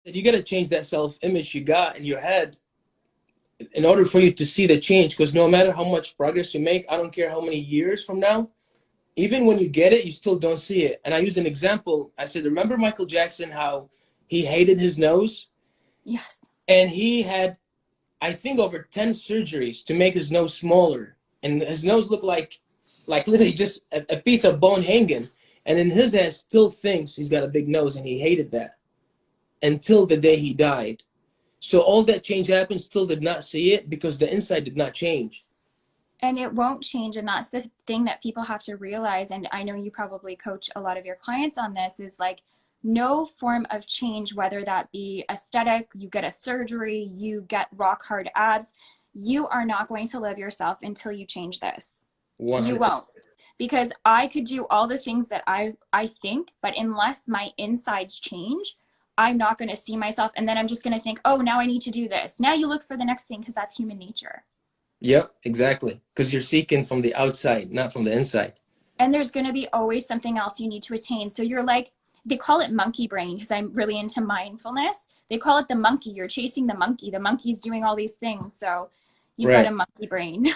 You got to change that self-image you got in your head in order for you to see the change. Because no matter how much progress you make, I don't care how many years from now, even when you get it, you still don't see it. And I use an example. I said, remember Michael Jackson, how he hated his nose? Yes. And he had, I think, over 10 surgeries to make his nose smaller. And his nose looked like literally just a piece of bone hanging. And in his head, still thinks he's got a big nose, and he hated that until the day he died. So all that change happened, still did not see it because the inside did not change. And it won't change. And that's the thing that people have to realize. And I know you probably coach a lot of your clients on this, is like no form of change, whether that be aesthetic, you get a surgery, you get rock hard abs, you are not going to live yourself until you change this. You 100. won't. Because I could do all the things that I think, but unless my insides change, I'm not going to see myself. And then I'm just going to think, oh, now I need to do this. Now you look for the next thing because that's human nature. Yep, exactly. Because you're seeking from the outside, not from the inside. And there's going to be always something else you need to attain. So you're like, they call it monkey brain because I'm really into mindfulness. They call it the monkey. You're chasing the monkey. The monkey's doing all these things. So you've got Right. a monkey brain.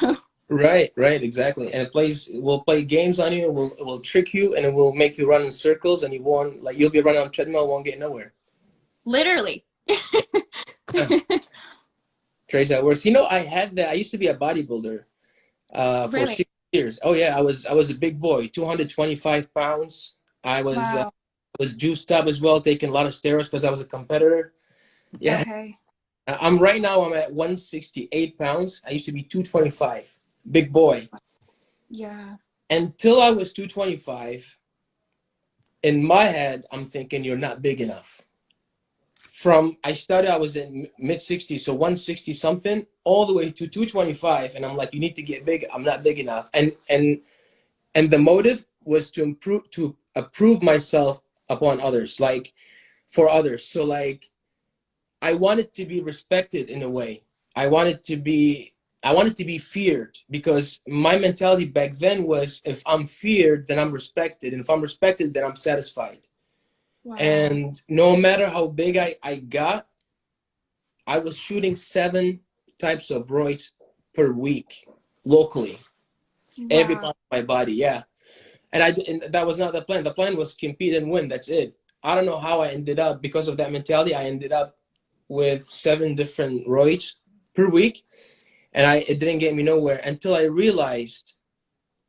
Right, right, exactly. And it will play games on you, it will trick you, and it will make you run in circles, and you won't, like, you'll be running on a treadmill, won't get nowhere. Literally. Huh. Crazy that works. I used to be a bodybuilder for Really? 6 years. Oh yeah, I was a big boy, 225 pounds. Wow. I was juiced up as well, taking a lot of steroids because I was a competitor. Yeah, Okay. I'm at 168 pounds. I used to be 225, big boy. Yeah. Until I was 225, in my head, I'm thinking you're not big enough. I was in mid 60s, so 160 something, all the way to 225, and I'm like, you need to get big. I'm not big enough, and the motive was to approve myself upon others, like for others. So like I wanted to be respected in a way. I wanted to be I wanted to be feared because my mentality back then was if I'm feared, then I'm respected. And if I'm respected, then I'm satisfied. Wow. And no matter how big I got, I was shooting 7 types of roids per week locally, every Wow. part of my body. Yeah. And that was not the plan. The plan was compete and win. That's it. I don't know how I ended up because of that mentality. I ended up with 7 different roids per week, and it didn't get me nowhere until I realized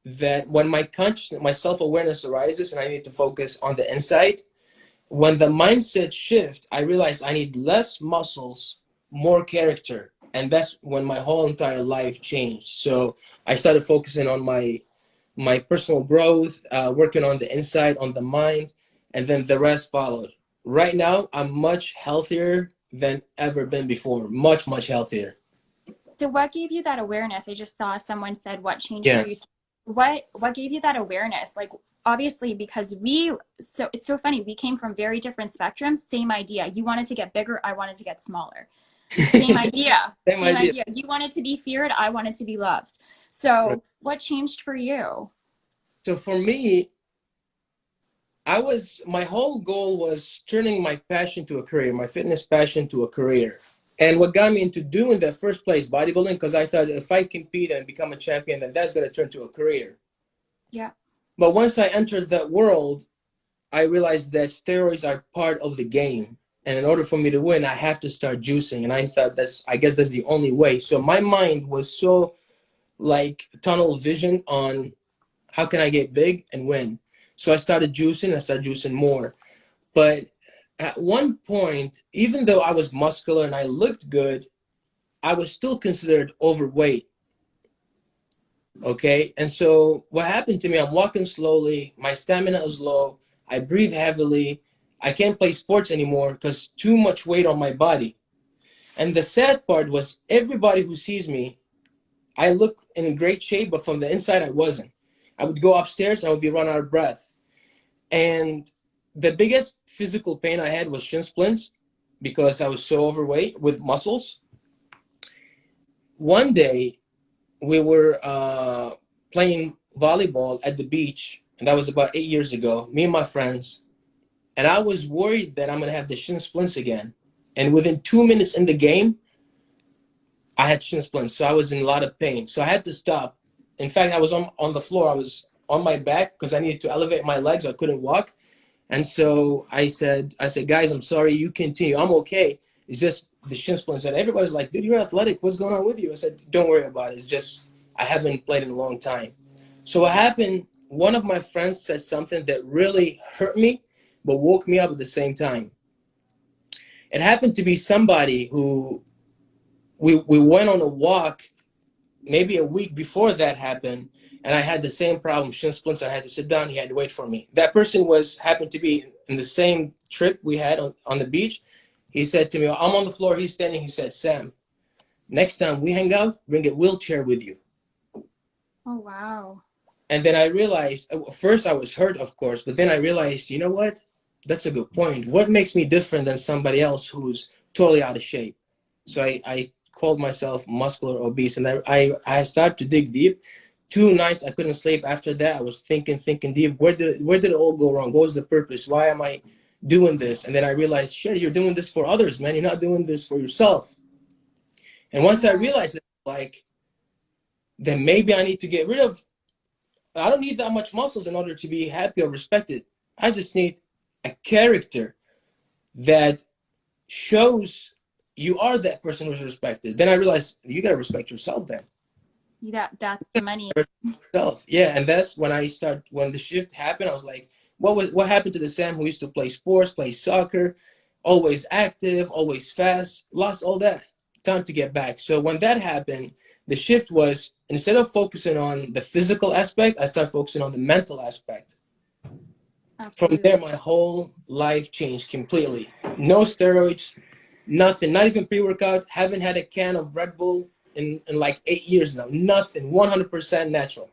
that when my consciousness, my self-awareness arises, and I need to focus on the inside. When the mindset shift, I realized I need less muscles, more character, and that's when my whole entire life changed. So I started focusing on my personal growth, working on the inside, on the mind, and then the rest followed. Right now, I'm much healthier than ever been before. Much, much healthier. So what gave you that awareness? I just saw someone said what changed for Yeah. you. So what gave you that awareness? Like obviously because so it's so funny. We came from very different spectrums, same idea. You wanted to get bigger, I wanted to get smaller. Same idea. Same Same idea. idea. You wanted to be feared, I wanted to be loved. Right. So what changed for you? So for me, my whole goal was turning my passion to a career, my fitness passion to a career. And what got me into doing that first place, bodybuilding, because I thought if I compete and become a champion, then that's going to turn to a career. Yeah. But once I entered that world, I realized that steroids are part of the game. And in order for me to win, I have to start juicing. And I guess that's the only way. So my mind was so like tunnel vision on how can I get big and win. So I started juicing more. But at one point, even though I was muscular and I looked good, I was still considered overweight. Okay. And so what happened to me, I'm walking slowly, my stamina is low, I breathe heavily, I can't play sports anymore because too much weight on my body. And the sad part was everybody who sees me, I look in great shape, but from the inside, I wasn't. I would go upstairs, I would be run out of breath. And the biggest physical pain I had was shin splints because I was so overweight with muscles. One day, we were playing volleyball at the beach, and that was about 8 years ago, me and my friends. And I was worried that I'm going to have the shin splints again. And within 2 minutes in the game, I had shin splints, so I was in a lot of pain. So I had to stop. In fact, I was on the floor. I was on my back because I needed to elevate my legs. I couldn't walk. And so I said, guys, I'm sorry. You continue. I'm okay. It's just the shin splints. And everybody's like, dude, you're athletic. What's going on with you? I said, don't worry about it. It's just I haven't played in a long time. So what happened, one of my friends said something that really hurt me, but woke me up at the same time. It happened to be somebody who we went on a walk maybe a week before that happened, and I had the same problem, shin splints. I had to sit down. He had to wait for me. That person happened to be in the same trip we had on the beach. He said to me, I'm on the floor. He's standing. He said, Sam, next time we hang out, bring a wheelchair with you. Oh, wow. And then I realized, first I was hurt, of course, but then I realized, you know what? That's a good point. What makes me different than somebody else who's totally out of shape? So I called myself muscular obese, and I started to dig deep. 2 nights I couldn't sleep. After that, I was thinking deep. Where did it all go wrong? What was the purpose? Why am I doing this? And then I realized, shit, you're doing this for others, man. You're not doing this for yourself. And once I realized it, like, then maybe I need to get rid of, I don't need that much muscles in order to be happy or respected. I just need a character that shows you are that person who's respected. Then I realized you got to respect yourself then. That's the money. Yeah, and that's when when the shift happened, I was like, what happened to the Sam who used to play sports, play soccer, always active, always fast, lost all that. Time to get back. So when that happened, the shift was, instead of focusing on the physical aspect, I started focusing on the mental aspect. Absolutely. From there, my whole life changed completely. No steroids, nothing, not even pre-workout. Haven't had a can of Red Bull in like 8 years now. Nothing, 100% natural.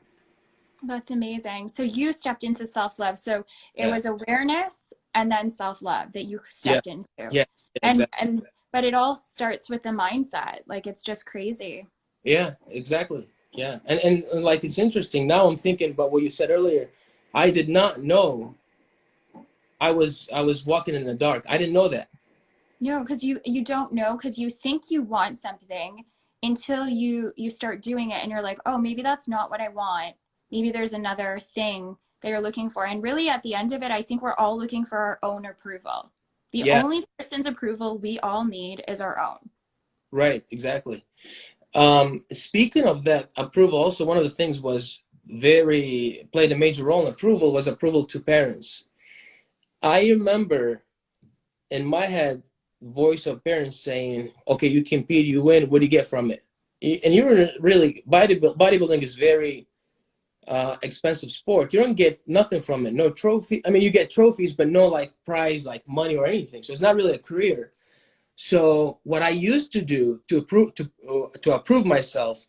That's amazing. So you stepped into self-love. So it was awareness and then self-love that you stepped into. Yeah, exactly. But it all starts with the mindset. Like, it's just crazy. Yeah, exactly. Yeah. And like, it's interesting. Now I'm thinking about what you said earlier. I did not know I was walking in the dark. I didn't know that. No, because you don't know, because you think you want something until you start doing it and you're like, oh, maybe that's not what I want. Maybe there's another thing that you're looking for. And really, at the end of it, I think we're all looking for our own approval. The only person's approval we all need is our own. Right, exactly. Speaking of that approval, also one of the things played a major role in approval was approval to parents. I remember in my head, voice of parents saying, okay, you compete, you win, what do you get from it? And you were really, bodybuilding is very expensive sport. You don't get nothing from it. No trophy. I mean, you get trophies, but no like prize, like money or anything. So it's not really a career. So what I used to do to approve myself,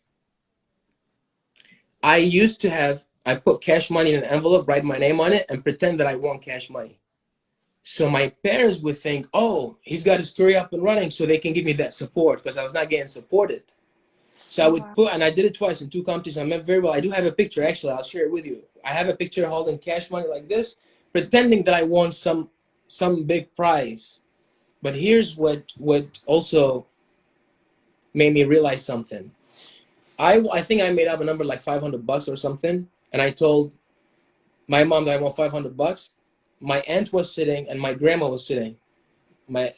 I put cash money in an envelope, write my name on it, and pretend that I won cash money. So my parents would think, oh, he's got his career up and running, so they can give me that support, because I was not getting supported. So I would and I did it twice in 2 competitions. I remember very well. I do have a picture, actually. I'll share it with you. I have a picture holding cash money like this, pretending that I won some big prize. But here's what also made me realize something. I think I made up a number like $500 or something, and I told my mom that I won $500. My aunt was sitting and my grandma was sitting. My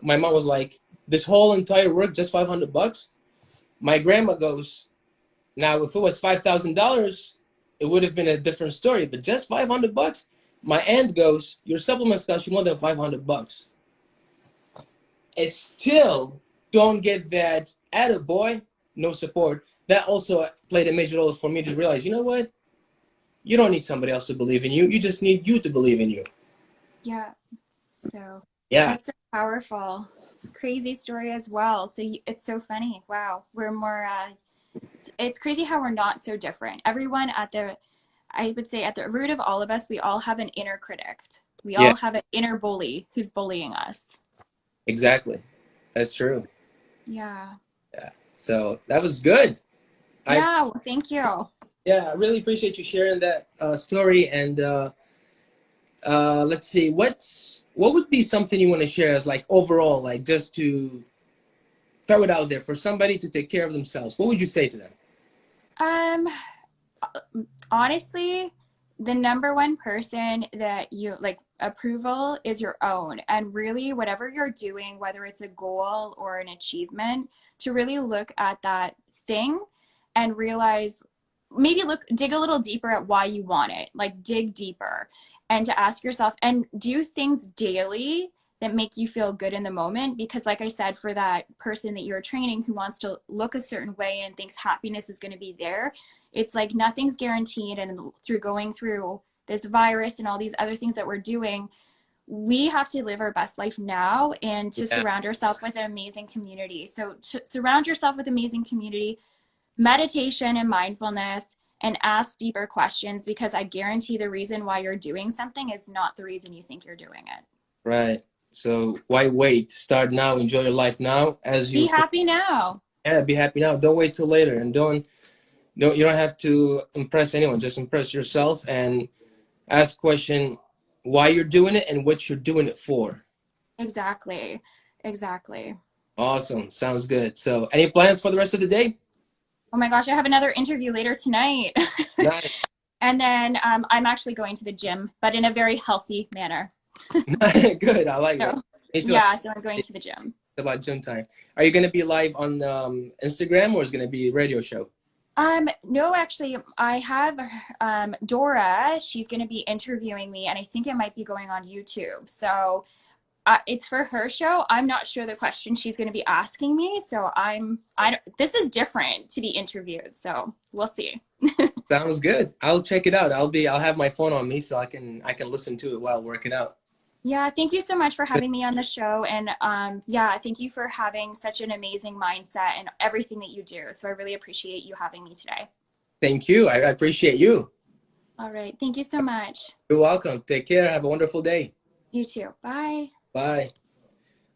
mom was like, this whole entire work, just $500? My grandma goes, now if it was $5,000, it would have been a different story, but just $500? My aunt goes, your supplements cost you more than $500. It still don't get that attaboy, no support. That also played a major role for me to realize, you know what? You don't need somebody else to believe in you. You just need you to believe in you. Yeah. So that's so powerful. Crazy story as well. So it's so funny. Wow. We're more, it's crazy how we're not so different. Everyone I would say at the root of all of us, we all have an inner critic. We all have an inner bully who's bullying us. Exactly. That's true. Yeah. Yeah. So that was good. Yeah. Well, thank you. Yeah. I really appreciate you sharing that story. And let's see, what would be something you want to share as like overall, like just to throw it out there for somebody to take care of themselves? What would you say to them? Um, Honestly, the number one person that you like approval is your own. And really, whatever you're doing, whether it's a goal or an achievement, to really look at that thing and realize, maybe dig a little deeper at why you want it, like dig deeper, and to ask yourself and do things daily that make you feel good in the moment. Because like I said, for that person that you're training who wants to look a certain way and thinks happiness is going to be there, it's like nothing's guaranteed. And through going through this virus and all these other things that we're doing, we have to live our best life now, and to Yeah. surround ourselves with an amazing community. So to surround yourself with amazing community, meditation and mindfulness, and ask deeper questions, because I guarantee the reason why you're doing something is not the reason you think you're doing it. Right. So why wait? Start now. Enjoy your life now as Be you. happy now. Yeah, be happy now. Don't wait till later, and don't you don't have to impress anyone. Just impress yourself and ask question why you're doing it and what you're doing it for. Exactly. Exactly. Awesome. Sounds good. So, any plans for the rest of the day? Oh my gosh, I have another interview later tonight. Nice. And then I'm actually going to the gym, but in a very healthy manner. Good. I like it. So, Me too. yeah, so I'm going to the gym. It's about gym time. Are you going to be live on Instagram, or is it going to be a radio show? No, actually, I have Dora. She's going to be interviewing me, and I think it might be going on YouTube. So it's for her show. I'm not sure the question she's going to be asking me. So this is different to be interviewed. So we'll see. Sounds good. I'll check it out. I'll have my phone on me so I can listen to it while working out. Yeah, thank you so much for having me on the show. And yeah, thank you for having such an amazing mindset and everything that you do. So I really appreciate you having me today. Thank you. I appreciate you. All right. Thank you so much. You're welcome. Take care. Have a wonderful day. You too. Bye. Bye.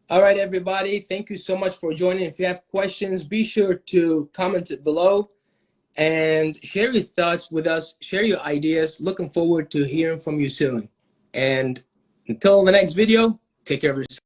All right, everybody. Thank you so much for joining. If you have questions, be sure to comment it below and share your thoughts with us. Share your ideas. Looking forward to hearing from you soon. And until the next video, take care of yourself.